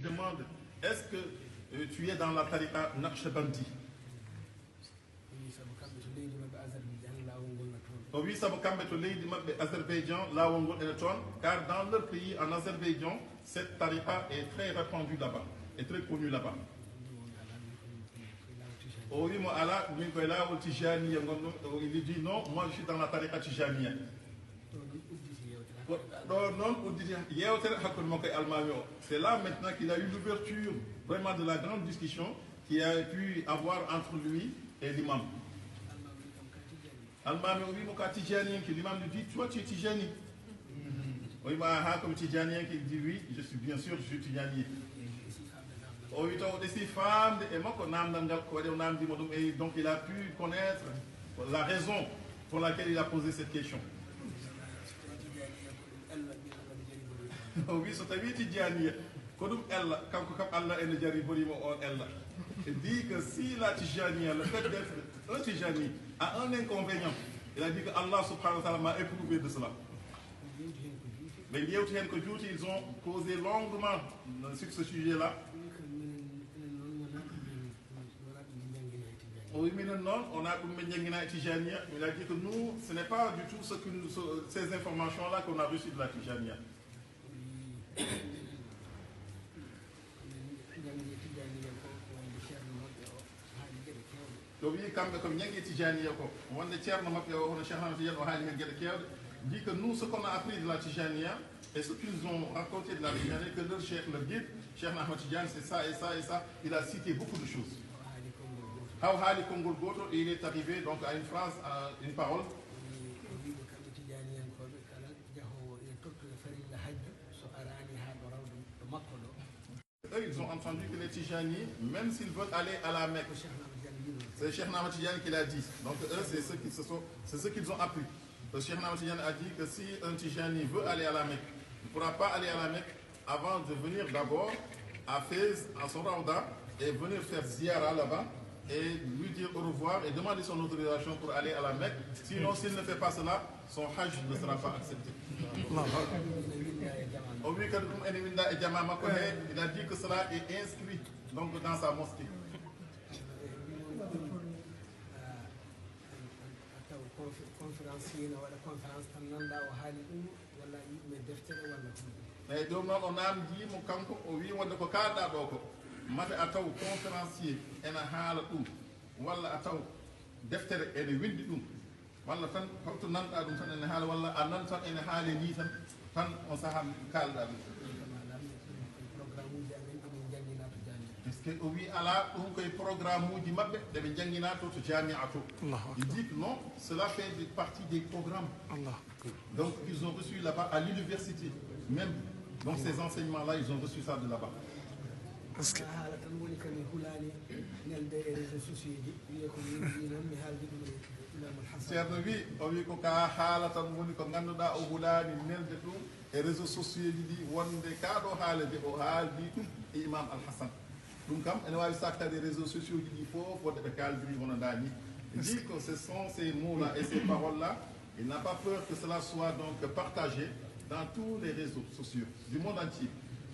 demande, est-ce que tu es dans la tariqa Naqshbandi? Oui, ça va Azerbaïdjan, là où car dans leur pays, en Azerbaïdjan, cette tariqa est très répandue là-bas, est très connue là-bas. Oui, moi, Allah, il dit non, moi je suis dans la tariqa Tijaniya. C'est là maintenant qu'il a eu l'ouverture vraiment de la grande discussion qu'il a pu avoir entre lui et l'imam. L'imam lui dit, toi tu es Tijani. Oui, comme Tijanien qui dit oui, je suis bien sûr, je suis Tijani. Donc il a pu connaître la raison pour laquelle il a posé cette question. Oui, so tawi Tijaniya ko dum ella kanko kam Allah ene jari bolimo on ella. Il dit que si la Tijaniya, le fait d'être un Tijani a un inconvénient, il a dit que Allah subhanahu wa ta'ala m'a éprouvé de cela. Mais ils ont causé longuement sur ce sujet-là. Oui, mais non, on a Tijaniya. Il a dit que nous, ce n'est pas du tout ces informations-là qu'on a reçues de la Tijaniya. Dit que nous, ce qu'on a appris de la Tijaniya et ce qu'ils ont raconté de la Tijaniya, que leur cheikh, le guide, Cheikh Ahmed Tidiane, c'est ça et ça et ça, il a cité beaucoup de choses. Il est arrivé donc à une phrase, à une parole. Eux, ils ont entendu que les Tijani, même s'ils veulent aller à la Mecque, c'est Cheikh Ahmed Tidiane qui l'a dit. Donc eux, c'est ce qu'ils ont appris. Le Cheikh Ahmed Tidiane a dit que si un Tijani veut aller à la Mecque, il ne pourra pas aller à la Mecque avant de venir d'abord à Fès, à son Raouda, et venir faire ziyara là-bas, et lui dire au revoir et demander son autorisation pour aller à la Mecque. Sinon, s'il ne fait pas cela, son hajj ne sera pas accepté. Il a dit que cela est inscrit donc, dans sa mosquée. Et donc, on a dit, oui, on a dit, mate a taw conférencier ene haala ɗum walla a taw deftere ene windi ɗum walla tan holto nanɗa ɗum tan ene haala walla a nan tan ene haale ni tan on saha kalɗa ɗum est ce que o wi ala ɗum koye programme uji maɓɓe ɗeɓe jangguina to jamia to il dit que non, cela fait partie des programmes donc ils ont reçu là-bas à l'université même, donc ces enseignements là ils ont reçu ça de là-bas. Parce que Ceerno wi o wi ko ka haala tan woni ko ngannduɗaa o hulaani nelde ɗum e réseaux sociaux ji ɗi wonde kaa ɗo haalede o haaldi ɗum e imam Al-Hassan ɗum kam ene waawi saktade réseaux sociaux ji ɗi fof wonde ɓe kaaldiri hono ndaani dit que ce sont ces mots-là et ces paroles-là, il n'a pas peur que cela soit donc partagé dans tous les réseaux sociaux du monde entier.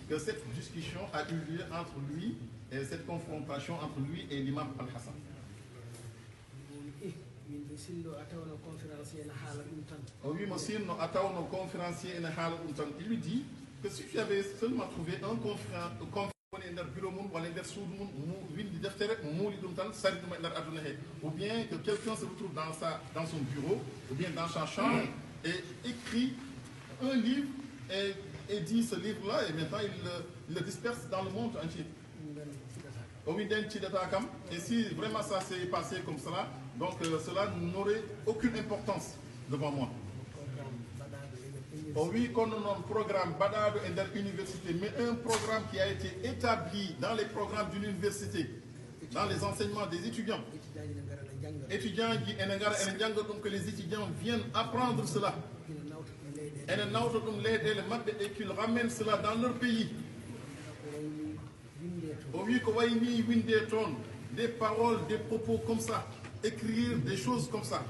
Que cette discussion a eu lieu entre lui et cette confrontation entre lui et l'imam Al-Hassan. Il lui dit que si tu avais seulement trouvé un confrère, ou bien que quelqu'un se retrouve dans son bureau, ou bien dans sa chambre, et écrit un livre et dit ce livre-là, et maintenant il le disperse dans le monde entier. Et si vraiment ça s'est passé comme cela, donc cela n'aurait aucune importance devant moi. Oui, qu'on a un programme Badado et dans l'université, mais un programme qui a été établi dans les programmes d'une université, dans les enseignements des étudiants. Étudiants qui donc que les étudiants viennent apprendre cela. Et qu'ils ramènent cela dans leur pays. Oui, des paroles, des propos comme ça, écrire des choses comme ça.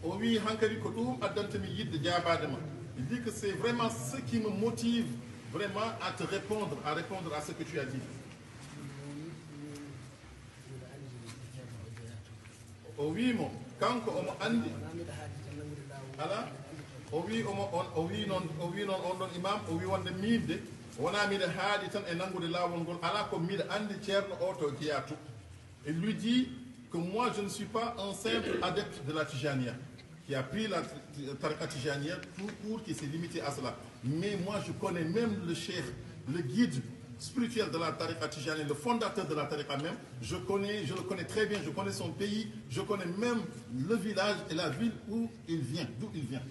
Oui, Il dit que c'est vraiment ce qui me motive vraiment à te répondre, à ce que tu as dit. O wimo kanko omo andi ala o wi non on ɗon imam o wi wonde miide wona miɗa haaɗi tan e nangude laawol ngol ala ko miɗa andi ceerno o to jeeya to. Il lui dit que moi je ne suis pas un simple adepte de la Tijania qui a pris la tariqa Tijania tout court, qui s'est limité à cela, mais moi je connais même le cheikh, le guide spirituel de la tariqa Tijani, le fondateur de la tariqa même. Je le connais très bien, je connais son pays, je connais même le village et la ville où il vient, d'où il vient.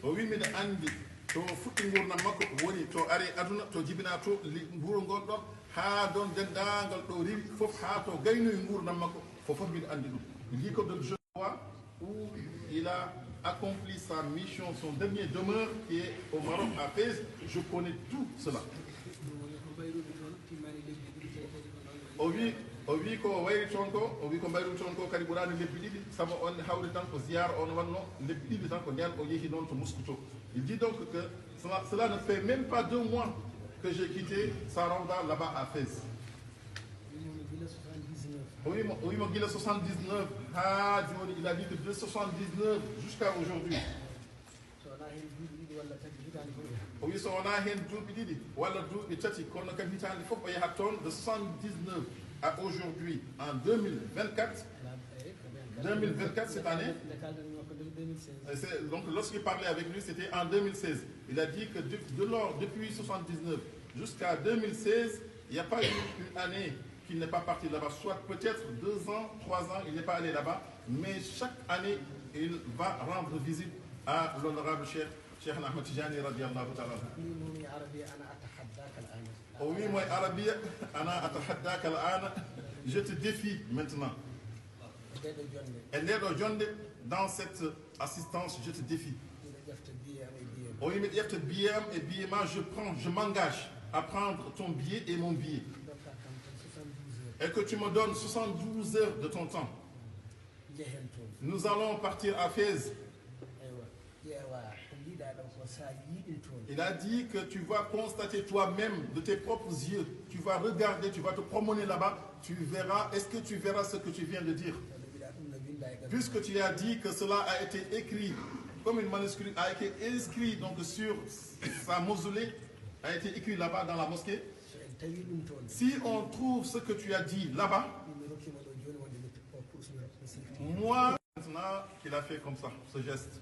Oui, mais andi to futti gurdam makko woni to ari aduna to jibina to wuro ngol ɗon ha don dendagal ɗo riwi fof ha to gaynoye gurdam makko fofof mbiɗa andi ɗum. Il dit que de je vois où il a accompli sa mission, son dernier demeure qui est au Maroc à Fès. Je connais tout cela. O wi ko wayri toon ko o wi ko mbayru toon ko kadi ɓurani lebbi ɗiɗi saabu on hawri tan ko ziyara on wanno lebbi ɗiɗi tan ko nden o yeehi noon to Mouskuto. Il dit donc que cela ne fait même pas 2 mois que j'ai quitté Saranda là-bas à Fès. Oui, mon guile 79, il a dit que de 79 jusqu'à aujourd'hui. Oui, on a hen duuɓi ɗiɗi walla duuɓi tati kono kadi hitande fof o yahat toon de 79 à aujourd'hui en 2024 cette année. Donc lorsqu'il parlait avec lui, c'était en 2016. Il a dit que depuis 79 jusqu'à 2016, il n'y a pas eu une année qu'il n'est pas parti là-bas, soit peut-être 2 ans, 3 ans, il n'est pas allé là-bas, mais chaque année, il va rendre visite à l'honorable Cheikh Ahmed Tijani radiallahu ta'ala. Oui, moi, Arabia, ana atahaddaka al-ana, je te défie maintenant. Dans cette assistance, je te défie. Oui, mais je m'engage à prendre ton billet et mon billet. Et que tu me donnes 72 heures de ton temps. Nous allons partir à Fès. Il a dit que tu vas constater toi-même de tes propres yeux, tu vas regarder, tu vas te promener là-bas, tu verras, est-ce que tu verras ce que tu viens de dire? Puisque tu as dit que cela a été écrit, comme une manuscrit a été inscrit donc sur sa mausolée, a été écrit là-bas dans la mosquée. Si on trouve ce que tu as dit là-bas, moi, maintenant qu'il a fait comme ça, ce geste,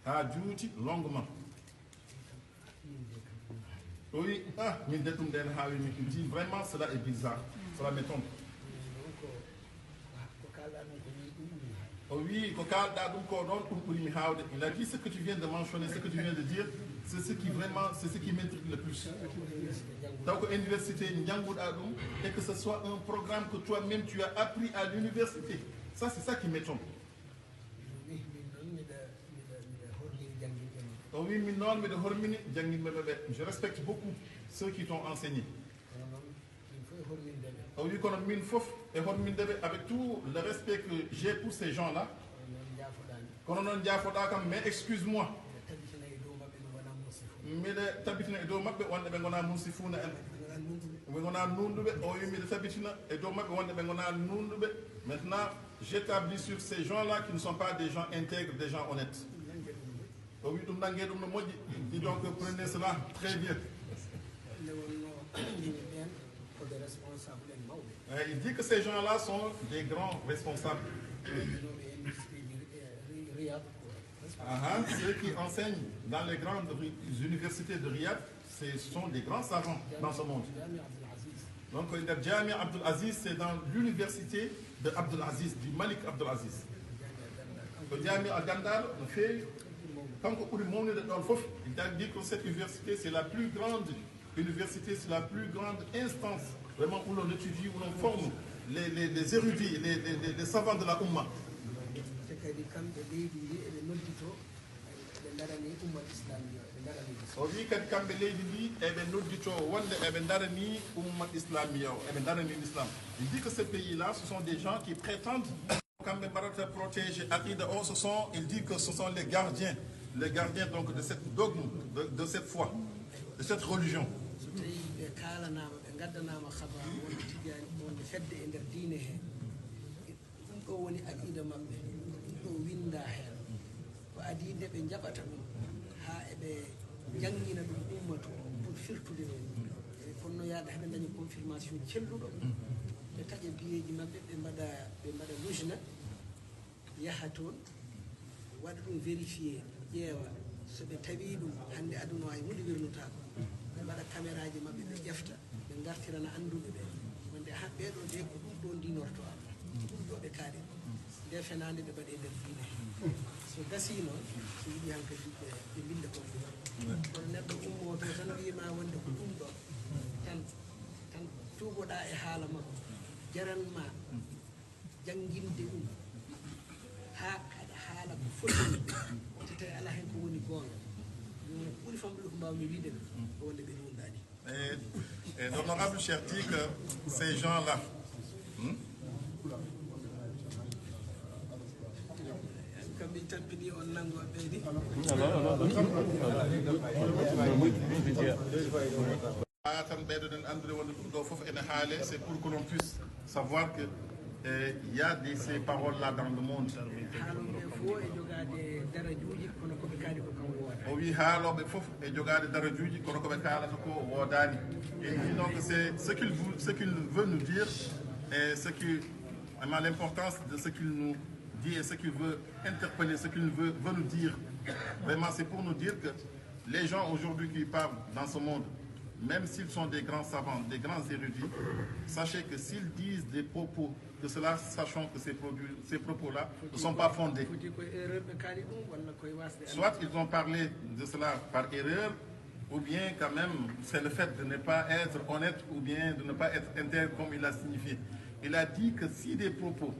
a duti longuement. Oui, dit vraiment cela est bizarre, cela m'étonne. Oui, il a dit ce que tu viens de mentionner, ce que tu viens de dire, c'est ce qui m'intrigue le plus. Donc, université, et que ce soit un programme que toi-même tu as appris à l'université. Ça, c'est ça qui m'étonne. Oui, je respecte beaucoup ceux qui t'ont enseigné. Avec tout le respect que j'ai pour ces gens-là, mais excuse-moi. Maintenant, j'établis sur ces gens-là qui ne sont pas des gens intègres, des gens honnêtes. Et donc prenez cela très bien. Il dit que ces gens-là sont des grands responsables. Ceux qui enseignent dans les grandes universités de Riyad, ce sont des grands savants dans ce monde. Donc le Jami Abdul Aziz, c'est dans l'université de Abdul Aziz, du Malik Abdul Aziz. Le Jami Al-Gandal fait, quand il a dit que cette université, c'est la plus grande université, c'est la plus grande instance vraiment où l'on étudie, où l'on forme les érudits, les savants de la Oumma. o wi kadi kamɓe leydi ndi eɓe noddito wonde eɓe darani ummat islamia o eɓe darani l'islam. Il dit que ces pays-là, ce sont des gens qui prétendent kamɓe mbaɗata protéger aqida o, il dit que ce sont les gardiens donc de cette dogme, de cette foi, de cette religion. jangina ɗum ummato pour firtude ɓe fonno yaade haɓe dañi confirmation celluɗo ɓe taƴa biyeji maɓɓe ɓe mbaɗa lujna yaha toon waɗa ɗum vérifié ƴeewa so ɓe tawi ɗum hannde aduna wawi hunde wirnotako ɓe mbaɗa caméraji maɓɓe ɓe ƴefta ɓe gartirana anduɓe ɓe wonde ha ɓeɗo de ko ɗum ɗo dinorto Allah ɗum ɗo ɓe kaari nde fenande ɓe mbaɗe nder diine so gasi noon so yiɗi hankadi ɓe binda kon kono neɗɗo ummo to tan wima wonde ko ɗum ɗo tan tuuboɗa e haala makko jaranma janginde ɗum ha aɗa haala ko foti so tawi ala hen ko woni gonga ɗum ɓuuri famɗude ko mbawmi wiide ɓe ko wonde ɓe ɗumɗani. Et l'honorable Cheikh dit que ces gens-là c'est pour que l'on puisse savoir que il y a ces paroles-là dans le monde. Oui, et donc c'est ce qu'il veut nous dire et l'importance de ce qu'il nous dit et ce qu'il veut interpeller, ce qu'il veut nous dire. Vraiment, c'est pour nous dire que les gens aujourd'hui qui parlent dans ce monde, même s'ils sont des grands savants, des grands érudits, sachez que s'ils disent des propos, que cela, sachant que ces propos-là ne sont pas fondés. Soit ils ont parlé de cela par erreur, ou bien quand même c'est le fait de ne pas être honnête, ou bien de ne pas être intègre comme il a signifié. Il a dit que si des propos,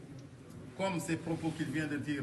comme ces propos qu'il vient de dire,